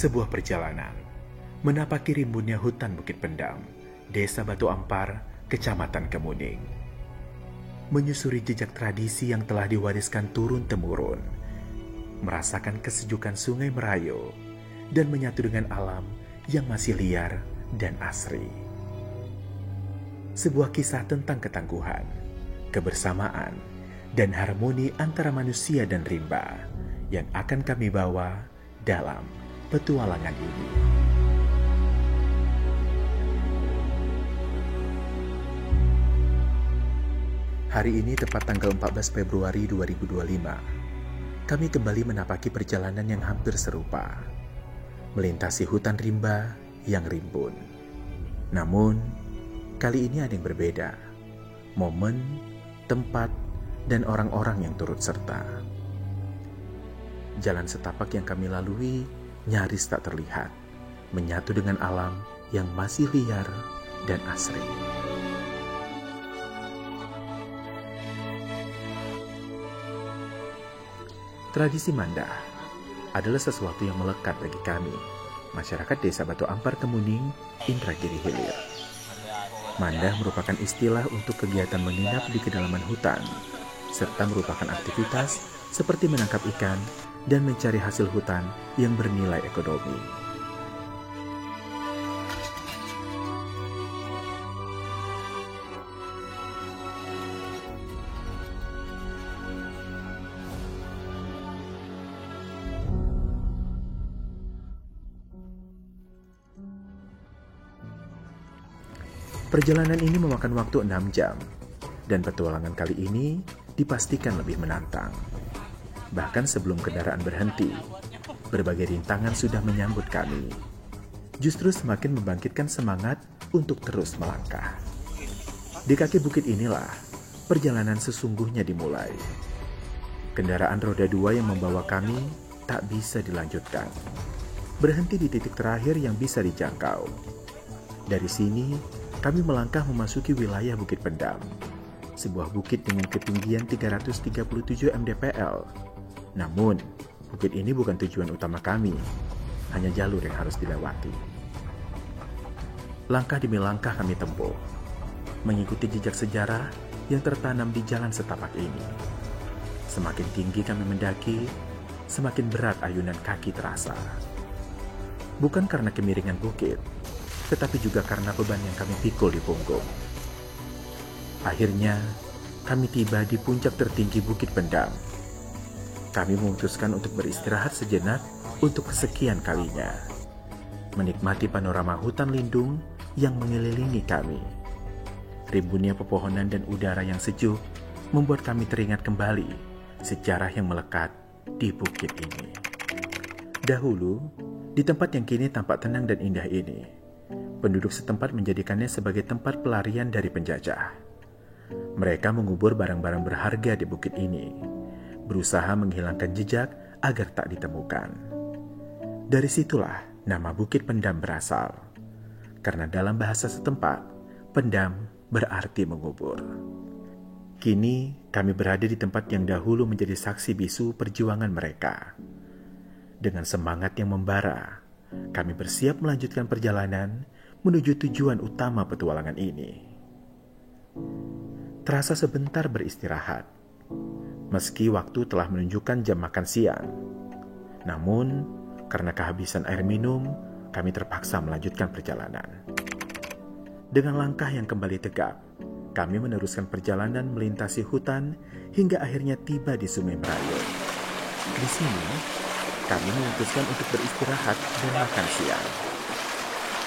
Sebuah perjalanan menapaki rimbunnya hutan Bukit Pendam, Desa Batu Ampar, Kecamatan Kemuning. Menyusuri jejak tradisi yang telah diwariskan turun-temurun, merasakan kesejukan Sungai Merayu, dan menyatu dengan alam yang masih liar dan asri. Sebuah kisah tentang ketangguhan, kebersamaan, dan harmoni antara manusia dan rimba yang akan kami bawa dalam petualangan ini. Hari ini tepat tanggal 14 Februari 2025, kami kembali menapaki perjalanan yang hampir serupa, melintasi hutan rimba yang rimbun. Namun, kali ini ada yang berbeda, momen, tempat, dan orang-orang yang turut serta. Jalan setapak yang kami lalui nyaris tak terlihat, menyatu dengan alam yang masih liar dan asri. Tradisi Mandah adalah sesuatu yang melekat bagi kami, masyarakat Desa Batu Ampar Kemuning, Indragiri Hilir. Mandah merupakan istilah untuk kegiatan menginap di kedalaman hutan, serta merupakan aktivitas seperti menangkap ikan dan mencari hasil hutan yang bernilai ekonomi. Perjalanan ini memakan waktu 6 jam, dan petualangan kali ini dipastikan lebih menantang. Bahkan sebelum kendaraan berhenti, berbagai rintangan sudah menyambut kami. Justru semakin membangkitkan semangat untuk terus melangkah. Di kaki bukit inilah perjalanan sesungguhnya dimulai. Kendaraan roda 2 yang membawa kami tak bisa dilanjutkan. Berhenti di titik terakhir yang bisa dijangkau. Dari sini, kami melangkah memasuki wilayah Bukit Pendam, sebuah bukit dengan ketinggian 337 mdpl. Namun, bukit ini bukan tujuan utama kami, hanya jalur yang harus dilewati. Langkah demi langkah kami tempuh, mengikuti jejak sejarah yang tertanam di jalan setapak ini. Semakin tinggi kami mendaki, semakin berat ayunan kaki terasa. Bukan karena kemiringan bukit, tetapi juga karena beban yang kami pikul di punggung. Akhirnya, kami tiba di puncak tertinggi Bukit Pendam. Kami memutuskan untuk beristirahat sejenak untuk kesekian kalinya, menikmati panorama hutan lindung yang mengelilingi kami. Rimbunnya pepohonan dan udara yang sejuk membuat kami teringat kembali sejarah yang melekat di bukit ini. Dahulu, di tempat yang kini tampak tenang dan indah ini, penduduk setempat menjadikannya sebagai tempat pelarian dari penjajah. Mereka mengubur barang-barang berharga di bukit ini, berusaha menghilangkan jejak agar tak ditemukan. Dari situlah nama Bukit Pendam berasal, karena dalam bahasa setempat, pendam berarti mengubur. Kini kami berada di tempat yang dahulu menjadi saksi bisu perjuangan mereka. Dengan semangat yang membara, kami bersiap melanjutkan perjalanan menuju tujuan utama petualangan ini. Terasa sebentar beristirahat, meski waktu telah menunjukkan jam makan siang. Namun, karena kehabisan air minum, kami terpaksa melanjutkan perjalanan. Dengan langkah yang kembali tegap, kami meneruskan perjalanan melintasi hutan hingga akhirnya tiba di Sungai Merayu. Di sini, kami memutuskan untuk beristirahat dan makan siang.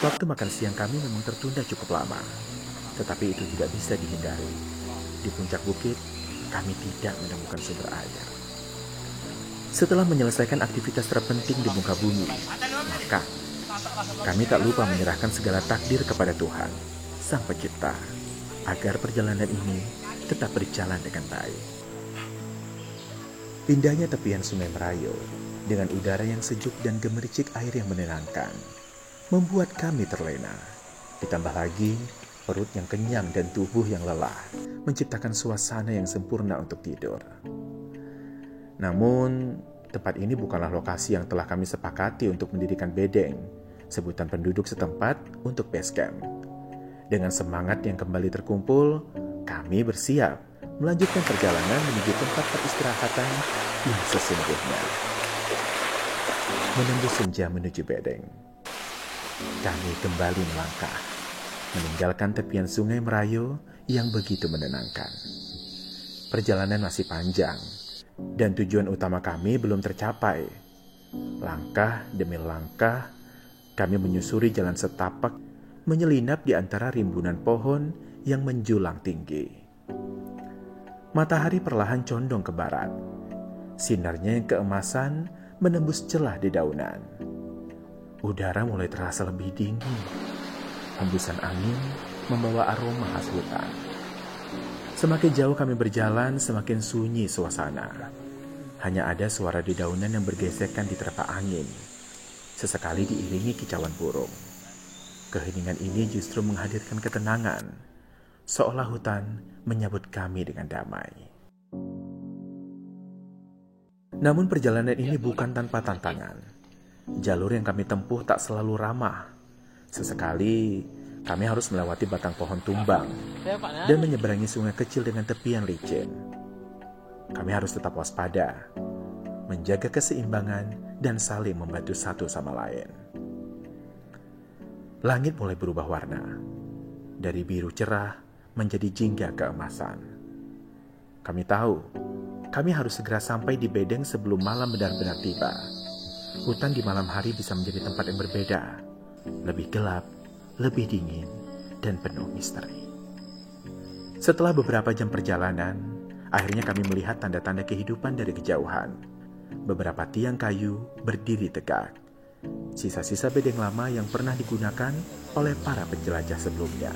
Waktu makan siang kami memang tertunda cukup lama, tetapi itu tidak bisa dihindari. Di puncak bukit, kami tidak menemukan sumber air. Setelah menyelesaikan aktivitas terpenting di muka bumi, maka kami tak lupa menyerahkan segala takdir kepada Tuhan, Sang Pencipta, agar perjalanan ini tetap berjalan dengan baik. Indahnya tepian Sungai Merayu, dengan udara yang sejuk dan gemericik air yang menenangkan, membuat kami terlena. Ditambah lagi, perut yang kenyang dan tubuh yang lelah menciptakan suasana yang sempurna untuk tidur. Namun, tempat ini bukanlah lokasi yang telah kami sepakati untuk mendirikan bedeng, sebutan penduduk setempat untuk base camp. Dengan semangat yang kembali terkumpul, kami bersiap melanjutkan perjalanan menuju tempat peristirahatan yang sesungguhnya. Menembus senja menuju bedeng, kami kembali melangkah, meninggalkan tepian sungai Merayu yang begitu menenangkan. Perjalanan masih panjang, dan tujuan utama kami belum tercapai. Langkah demi langkah, kami menyusuri jalan setapak, menyelinap di antara rimbunan pohon yang menjulang tinggi. Matahari perlahan condong ke barat. Sinarnya yang keemasan menembus celah di daunan. Udara mulai terasa lebih dingin. Hembusan angin membawa aroma khas hutan. Semakin jauh kami berjalan, semakin sunyi suasana. Hanya ada suara dedaunan yang bergesekan di terpa angin. Sesekali diiringi kicauan burung. Keheningan ini justru menghadirkan ketenangan, seolah hutan menyambut kami dengan damai. Namun perjalanan ini bukan tanpa tantangan. Jalur yang kami tempuh tak selalu ramah. Sesekali kami harus melewati batang pohon tumbang dan menyeberangi sungai kecil dengan tepian licin. Kami harus tetap waspada, menjaga keseimbangan dan saling membantu satu sama lain. Langit mulai berubah warna, dari biru cerah menjadi jingga keemasan. Kami tahu, kami harus segera sampai di bedeng sebelum malam benar-benar tiba. Hutan di malam hari bisa menjadi tempat yang berbeda, lebih gelap, lebih dingin, dan penuh misteri. Setelah beberapa jam perjalanan, akhirnya kami melihat tanda-tanda kehidupan dari kejauhan. Beberapa tiang kayu berdiri tegak, sisa-sisa bedeng lama yang pernah digunakan oleh para penjelajah sebelumnya.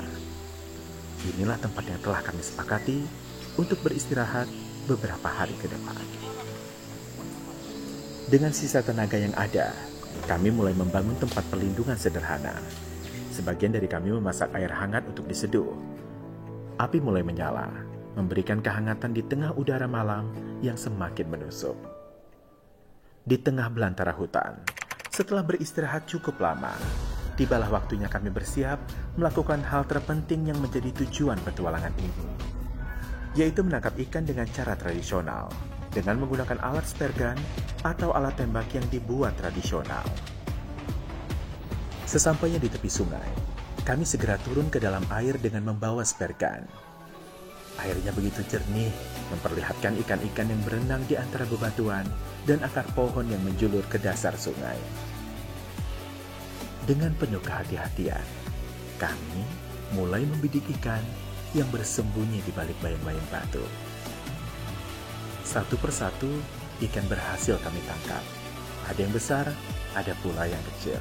Inilah tempat yang telah kami sepakati untuk beristirahat beberapa hari ke depan. Dengan sisa tenaga yang ada, kami mulai membangun tempat perlindungan sederhana. Sebagian dari kami memasak air hangat untuk diseduh. Api mulai menyala, memberikan kehangatan di tengah udara malam yang semakin menusuk. Di tengah belantara hutan, setelah beristirahat cukup lama, tibalah waktunya kami bersiap melakukan hal terpenting yang menjadi tujuan petualangan ini, yaitu menangkap ikan dengan cara tradisional, dengan menggunakan alat spear gun atau alat tembak yang dibuat tradisional. Sesampainya di tepi sungai, kami segera turun ke dalam air dengan membawa spear gun. Airnya begitu jernih, memperlihatkan ikan-ikan yang berenang di antara bebatuan dan akar pohon yang menjulur ke dasar sungai. Dengan penuh kehati-hatian, kami mulai membidik ikan yang bersembunyi di balik bayang-bayang batu. Satu persatu, ikan berhasil kami tangkap. Ada yang besar, ada pula yang kecil.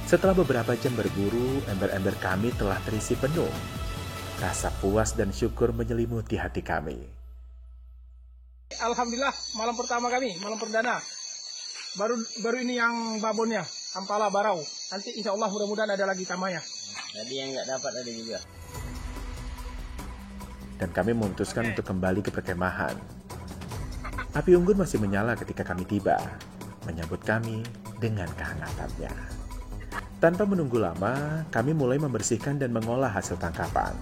Setelah beberapa jam berburu, ember-ember kami telah terisi penuh. Rasa puas dan syukur menyelimuti hati kami. Alhamdulillah, malam pertama kami, malam perdana. Baru ini yang babonnya, ampala barau. Nanti insya Allah mudah-mudahan ada lagi tamanya. Tadi yang nggak dapat ada juga. Dan kami memutuskan untuk kembali ke perkemahan. Api unggun masih menyala ketika kami tiba, menyambut kami dengan kehangatannya. Tanpa menunggu lama, kami mulai membersihkan dan mengolah hasil tangkapan.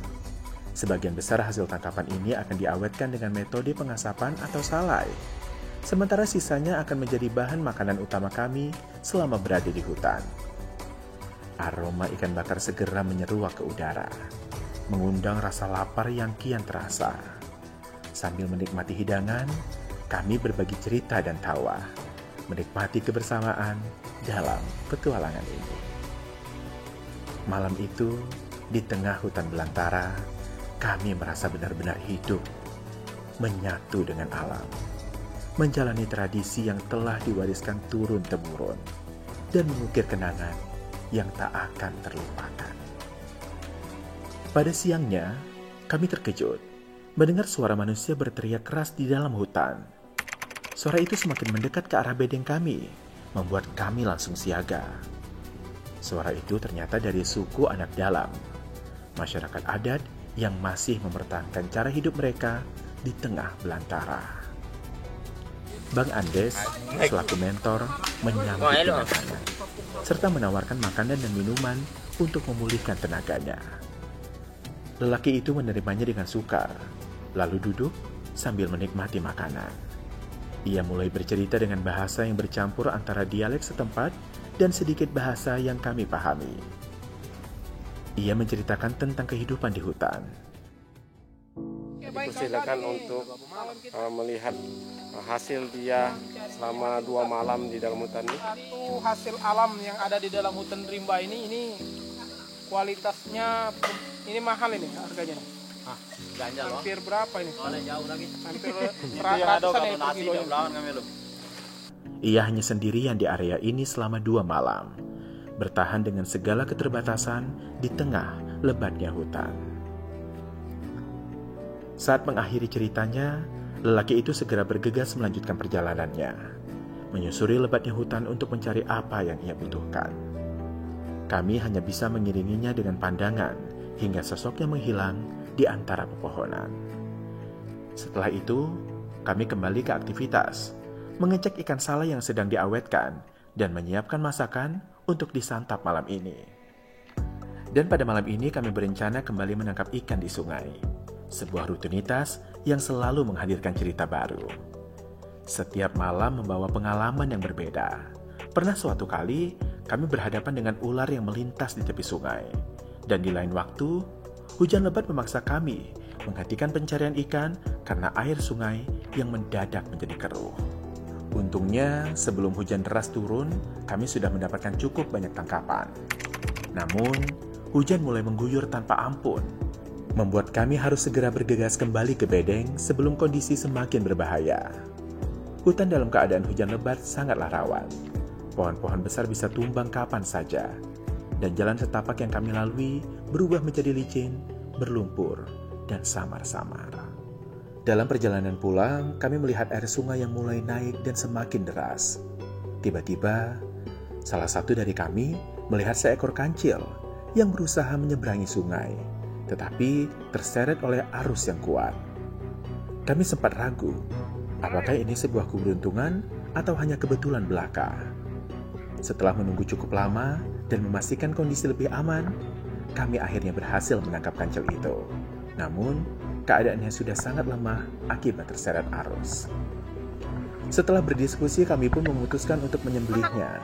Sebagian besar hasil tangkapan ini akan diawetkan dengan metode pengasapan atau salai. Sementara sisanya akan menjadi bahan makanan utama kami selama berada di hutan. Aroma ikan bakar segera menyeruak ke udara, mengundang rasa lapar yang kian terasa. Sambil menikmati hidangan, kami berbagi cerita dan tawa, menikmati kebersamaan dalam petualangan ini. Malam itu, di tengah hutan belantara, kami merasa benar-benar hidup, menyatu dengan alam, menjalani tradisi yang telah diwariskan turun-temurun, dan mengukir kenangan yang tak akan terlupakan. Pada siangnya, kami terkejut mendengar suara manusia berteriak keras di dalam hutan. Suara itu semakin mendekat ke arah bedeng kami, membuat kami langsung siaga. Suara itu ternyata dari suku anak dalam, masyarakat adat yang masih mempertahankan cara hidup mereka di tengah belantara. Bang Andes selaku mentor menyambut dengan hangat, serta menawarkan makanan dan minuman untuk memulihkan tenaganya. Lelaki itu menerimanya dengan sukar, lalu duduk sambil menikmati makanan. Ia mulai bercerita dengan bahasa yang bercampur antara dialek setempat dan sedikit bahasa yang kami pahami. Ia menceritakan tentang kehidupan di hutan. Dipersilakan untuk melihat hasil dia selama 2 malam di dalam hutan ini. Satu hasil alam yang ada di dalam hutan rimba ini kualitasnya ini mahal ini harganya. Ganjal loh. Hampir berapa ini? Soalnya jauh lagi. Hampir ratusan ya per kilonya. Ia hanya sendirian di area ini selama 2 malam, bertahan dengan segala keterbatasan di tengah lebatnya hutan. Saat mengakhiri ceritanya, lelaki itu segera bergegas melanjutkan perjalanannya, menyusuri lebatnya hutan untuk mencari apa yang ia butuhkan. Kami hanya bisa mengiringinya dengan pandangan hingga sosoknya menghilang di antara pepohonan. Setelah itu, kami kembali ke aktivitas, mengecek ikan sala yang sedang diawetkan dan menyiapkan masakan untuk disantap malam ini. Dan pada malam ini kami berencana kembali menangkap ikan di sungai, sebuah rutinitas yang selalu menghadirkan cerita baru. Setiap malam membawa pengalaman yang berbeda. Pernah suatu kali kami berhadapan dengan ular yang melintas di tepi sungai, dan di lain waktu hujan lebat memaksa kami menghentikan pencarian ikan karena air sungai yang mendadak menjadi keruh. Untungnya, sebelum hujan deras turun, kami sudah mendapatkan cukup banyak tangkapan. Namun, hujan mulai mengguyur tanpa ampun, membuat kami harus segera bergegas kembali ke bedeng sebelum kondisi semakin berbahaya. Hutan dalam keadaan hujan lebat sangatlah rawan. Pohon-pohon besar bisa tumbang kapan saja, dan jalan setapak yang kami lalui berubah menjadi licin, berlumpur, dan samar-samar. Dalam perjalanan pulang, kami melihat air sungai yang mulai naik dan semakin deras. Tiba-tiba, salah satu dari kami melihat seekor kancil yang berusaha menyeberangi sungai, tetapi terseret oleh arus yang kuat. Kami sempat ragu, apakah ini sebuah keberuntungan atau hanya kebetulan belaka. Setelah menunggu cukup lama dan memastikan kondisi lebih aman, kami akhirnya berhasil menangkap kancil itu. Namun, keadaannya sudah sangat lemah akibat terseret arus. Setelah berdiskusi, kami pun memutuskan untuk menyembelihnya.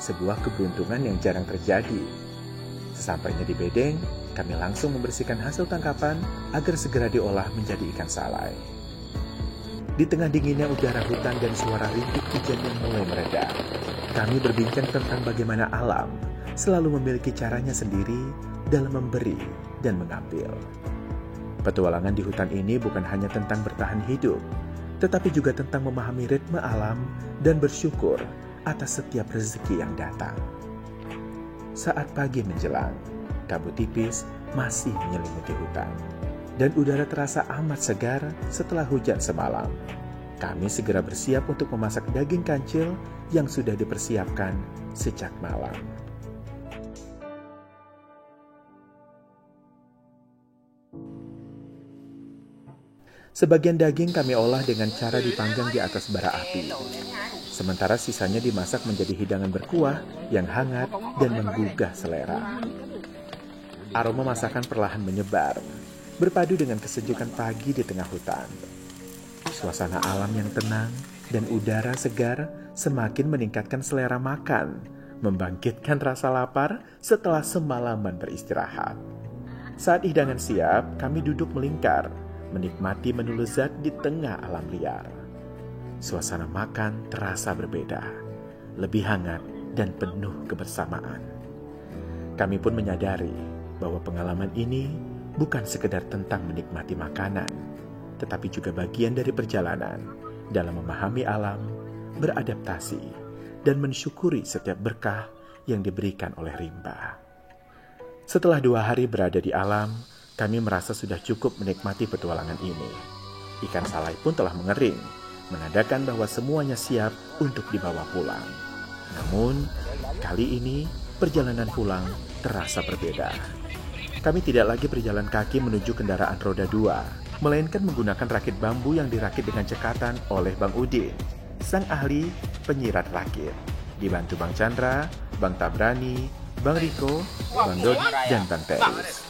Sebuah keberuntungan yang jarang terjadi. Sesampainya di bedeng, kami langsung membersihkan hasil tangkapan agar segera diolah menjadi ikan salai. Di tengah dinginnya udara hutan dan suara rintik hujan yang mulai mereda, kami berbincang tentang bagaimana alam selalu memiliki caranya sendiri dalam memberi dan mengambil. Petualangan di hutan ini bukan hanya tentang bertahan hidup, tetapi juga tentang memahami ritme alam dan bersyukur atas setiap rezeki yang datang. Saat pagi menjelang, kabut tipis masih menyelimuti hutan, dan udara terasa amat segar setelah hujan semalam. Kami segera bersiap untuk memasak daging kancil yang sudah dipersiapkan sejak malam. Sebagian daging kami olah dengan cara dipanggang di atas bara api. Sementara sisanya dimasak menjadi hidangan berkuah yang hangat dan menggugah selera. Aroma masakan perlahan menyebar, berpadu dengan kesejukan pagi di tengah hutan. Suasana alam yang tenang dan udara segar semakin meningkatkan selera makan, membangkitkan rasa lapar setelah semalaman beristirahat. Saat hidangan siap, kami duduk melingkar, menikmati menu lezat di tengah alam liar. Suasana makan terasa berbeda, lebih hangat dan penuh kebersamaan. Kami pun menyadari bahwa pengalaman ini bukan sekedar tentang menikmati makanan, tetapi juga bagian dari perjalanan dalam memahami alam, beradaptasi, dan mensyukuri setiap berkah yang diberikan oleh rimba. Setelah 2 hari berada di alam, kami merasa sudah cukup menikmati petualangan ini. Ikan salai pun telah mengering, menandakan bahwa semuanya siap untuk dibawa pulang. Namun, kali ini perjalanan pulang terasa berbeda. Kami tidak lagi berjalan kaki menuju kendaraan roda 2, melainkan menggunakan rakit bambu yang dirakit dengan cekatan oleh Bang Udin. sang ahli penyirat rakit. Dibantu Bang Chandra, Bang Tabrani, Bang Riko, Bang Dodi, dan Bang Teris.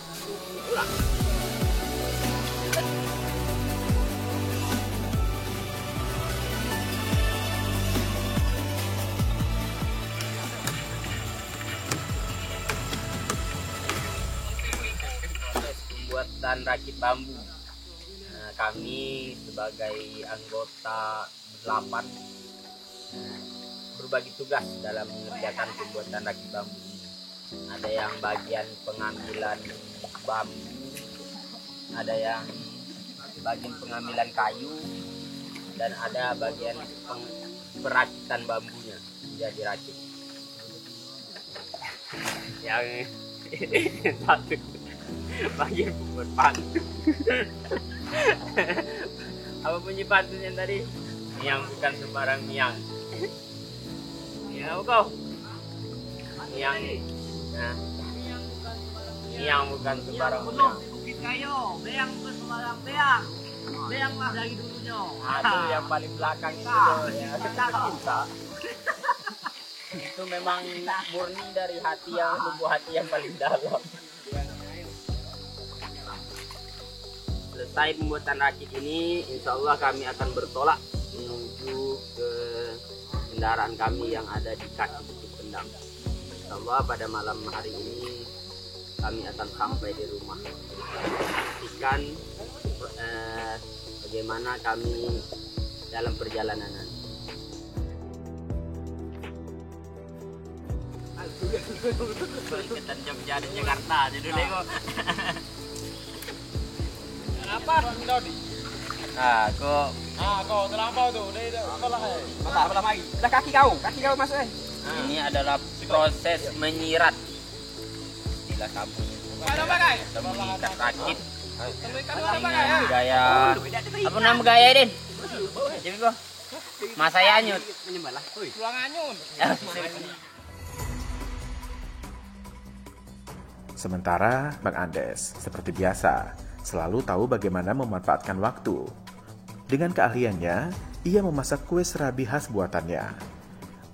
Pembuatan rakit bambu. Kami sebagai anggota 8 berbagi tugas dalam mengerjakan pembuatan rakit bambu ini. Ada yang bagian pengambilan bambu, ada yang bagian pengambilan kayu, dan ada bagian perakitan bambunya menjadi rakit. Yang satu bagian pembuat pantun. Apa bunyi pantunnya tadi? Miang bukan sembarang miang. Miang kau? Miang. Nah. Miang bukan sembarang miang. Bukit kayu, beang bukan sembarang beang. Beang lah dari dulunya. Aduh, yang paling belakang itu loh ya. Kita. Itu memang murni dari hati yang lubuk hati yang paling dalam. Selesai pembuatan rakit ini, insya Allah kami akan bertolak menuju ke kendaraan kami yang ada di kaki Bukit Pendam. Insya Allah pada malam hari ini kami akan sampai di rumah. Pastikan bagaimana kami dalam perjalanan nanti. Ikutan Jogja dan Jakarta aja dulu kok. Apa Dodi? Nah, kok Kau terlampau tuh. malah lagi. Udah kaki kau masuk Ini adalah proses menyirat. Istilah kampung itu. Mengikat rakit. Gaya apa nama gaya Din? Jadi gua. Mas saya anyut. Menyembahlah. Pulang anyun. Sementara Bang Andes, seperti biasa, selalu tahu bagaimana memanfaatkan waktu. Dengan keahliannya, ia memasak kue serabi khas buatannya.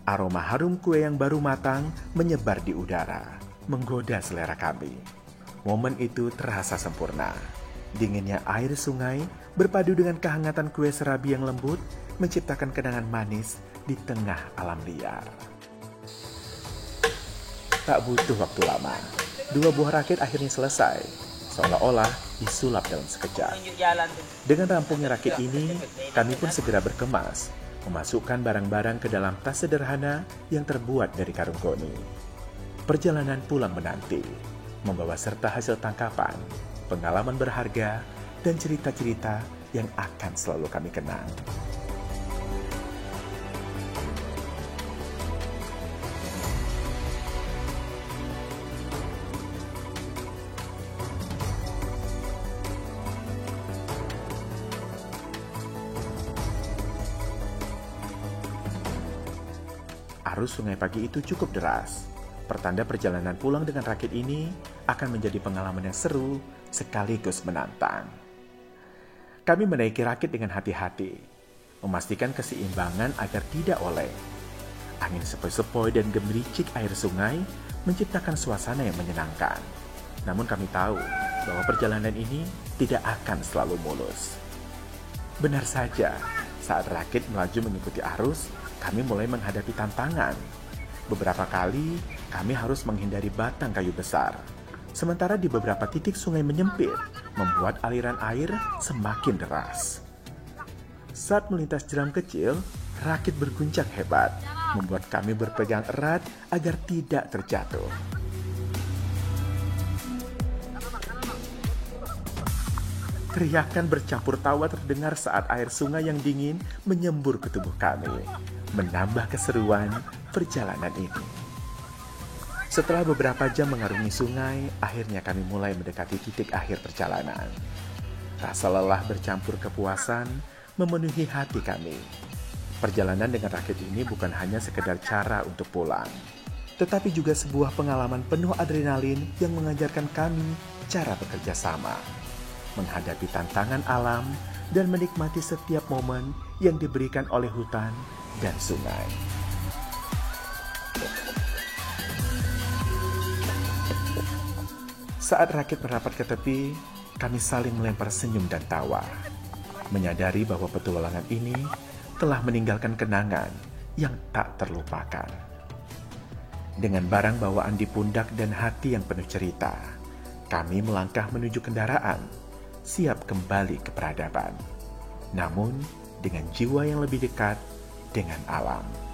Aroma harum kue yang baru matang menyebar di udara, menggoda selera kami. Momen itu terasa sempurna. Dinginnya air sungai berpadu dengan kehangatan kue serabi yang lembut, menciptakan kenangan manis di tengah alam liar. Tak butuh waktu lama, 2 buah rakit akhirnya selesai, seolah-olah disulap dalam sekejap. Dengan rampungnya rakit ini, kami pun segera berkemas, memasukkan barang-barang ke dalam tas sederhana yang terbuat dari karung goni. Perjalanan pulang menanti, membawa serta hasil tangkapan, pengalaman berharga, dan cerita-cerita yang akan selalu kami kenang. Arus sungai pagi itu cukup deras. Pertanda perjalanan pulang dengan rakit ini akan menjadi pengalaman yang seru sekaligus menantang. Kami menaiki rakit dengan hati-hati, memastikan keseimbangan agar tidak oleng. Angin sepoi-sepoi dan gemericik air sungai menciptakan suasana yang menyenangkan. Namun kami tahu bahwa perjalanan ini tidak akan selalu mulus. Benar saja, saat rakit melaju mengikuti arus, kami mulai menghadapi tantangan. Beberapa kali, kami harus menghindari batang kayu besar. Sementara di beberapa titik sungai menyempit, membuat aliran air semakin deras. Saat melintas jeram kecil, rakit berguncang hebat, membuat kami berpegang erat agar tidak terjatuh. Teriakan bercampur tawa terdengar saat air sungai yang dingin menyembur ke tubuh kami, menambah keseruan perjalanan ini. Setelah beberapa jam mengarungi sungai, akhirnya kami mulai mendekati titik akhir perjalanan. Rasa lelah bercampur kepuasan memenuhi hati kami. Perjalanan dengan rakit ini bukan hanya sekedar cara untuk pulang, tetapi juga sebuah pengalaman penuh adrenalin yang mengajarkan kami cara bekerja sama, menghadapi tantangan alam, dan menikmati setiap momen yang diberikan oleh hutan dan sungai. Saat rakit merapat ke tepi, kami saling melempar senyum dan tawa, menyadari bahwa petualangan ini telah meninggalkan kenangan yang tak terlupakan. Dengan barang bawaan di pundak dan hati yang penuh cerita, kami melangkah menuju kendaraan, siap kembali ke peradaban. Namun, dengan jiwa yang lebih dekat dengan alam.